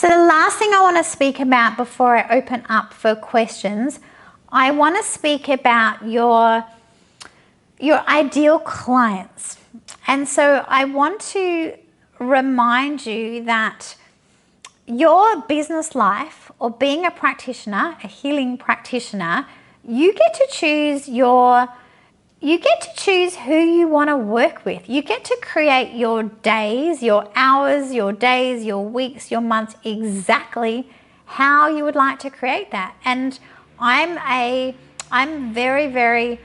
So the last thing I want to speak about before I open up for questions, I want to speak about your ideal clients. And so I want to remind you that your business life, or being a practitioner, a healing practitioner, you get to choose who you want to work with. You get to create your days, your hours, your days, your weeks, your months, exactly how you would like to create that. And I'm very, very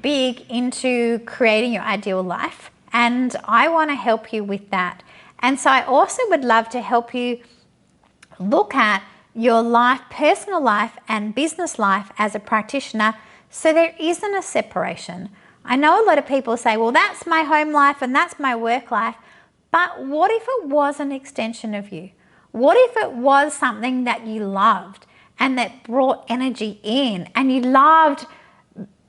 big into creating your ideal life, and I want to help you with that. And so I also would love to help you look at your life, personal life and business life as a practitioner, so there isn't a separation. I know a lot of people say, well, that's my home life and that's my work life, but what if it was an extension of you? What if it was something that you loved and that brought energy in, and you loved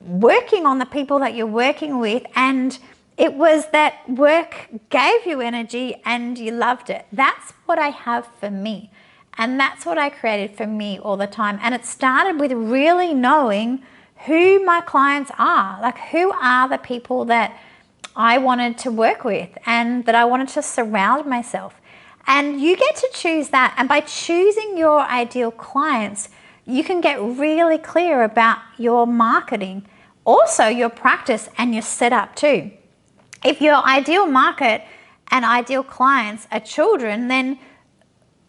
working on the people that you're working with, and it was that work gave you energy and you loved it? That's what I have for me. And that's what I created for me all the time. And it started with really knowing who my clients are, like who are the people that I wanted to work with and that I wanted to surround myself. And you get to choose that. And by choosing your ideal clients, you can get really clear about your marketing, also your practice and your setup too. If your ideal market and ideal clients are children, then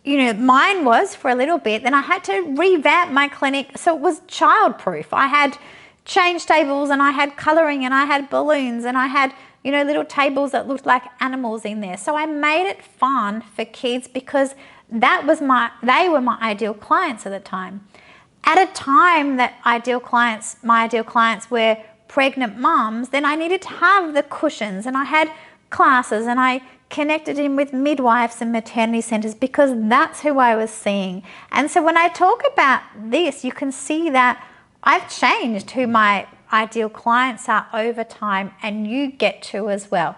mine was for a little bit. Then I had to revamp my clinic so it was child-proof. I had change tables, and I had colouring, and I had balloons, and I had, little tables that looked like animals in there. So I made it fun for kids because they were my ideal clients at the time. At a time that my ideal clients were pregnant mums, then I needed to have the cushions, and I had classes, and I connected in with midwives and maternity centres because that's who I was seeing. And so when I talk about this, you can see that I've changed who my ideal clients are over time, and you get to as well.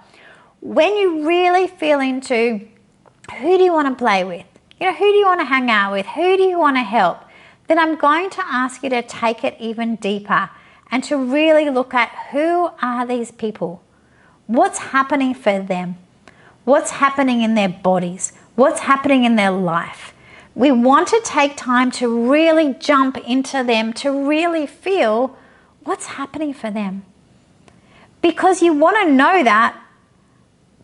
When you really feel into who do you want to play with, who do you want to hang out with, who do you want to help, then I'm going to ask you to take it even deeper and to really look at who are these people, what's happening for them, what's happening in their bodies, what's happening in their life. We want to take time to really jump into them, to really feel what's happening for them. Because you want to know that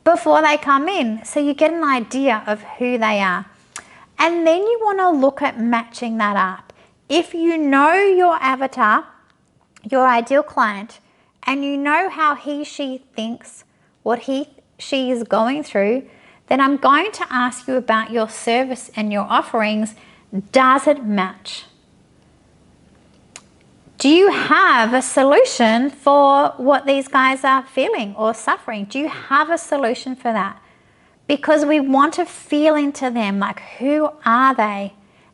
before they come in, so you get an idea of who they are. And then you want to look at matching that up. If you know your avatar, your ideal client, and you know how she thinks, what she is going through, then I'm going to ask you about your service and your offerings. Does it match? Do you have a solution for what these guys are feeling or suffering? Do you have a solution for that? Because we want to feel into them, like who are they?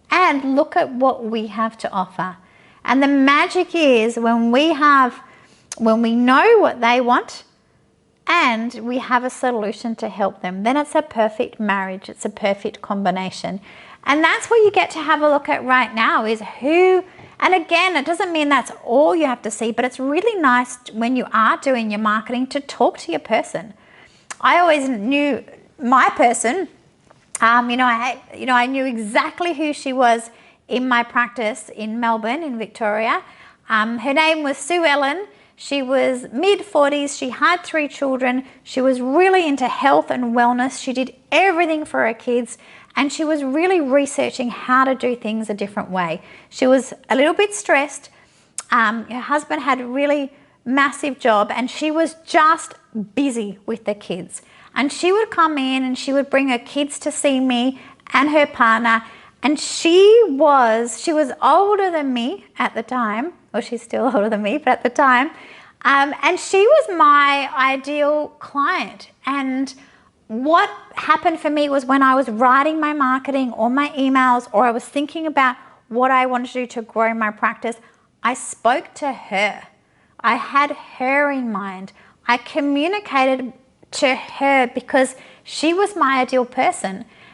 And look at what we have to offer. And the magic is when we know what they want, and we have a solution to help them, then it's a perfect marriage. It's a perfect combination. And that's what you get to have a look at right now, is who, and again, it doesn't mean that's all you have to see, but it's really nice when you are doing your marketing to talk to your person. I always knew my person, I knew exactly who she was in my practice in Melbourne, in Victoria. Her name was Sue Ellen. She was mid-40s, she had 3 children, she was really into health and wellness, she did everything for her kids, and she was really researching how to do things a different way. She was a little bit stressed, her husband had a really massive job, and she was just busy with the kids. And she would come in and she would bring her kids to see me and her partner, and she was older than me at the time. Well, she's still older than me, but at the time. And she was my ideal client. And what happened for me was when I was writing my marketing or my emails, or I was thinking about what I wanted to do to grow my practice, I spoke to her. I had her in mind. I communicated to her because she was my ideal person.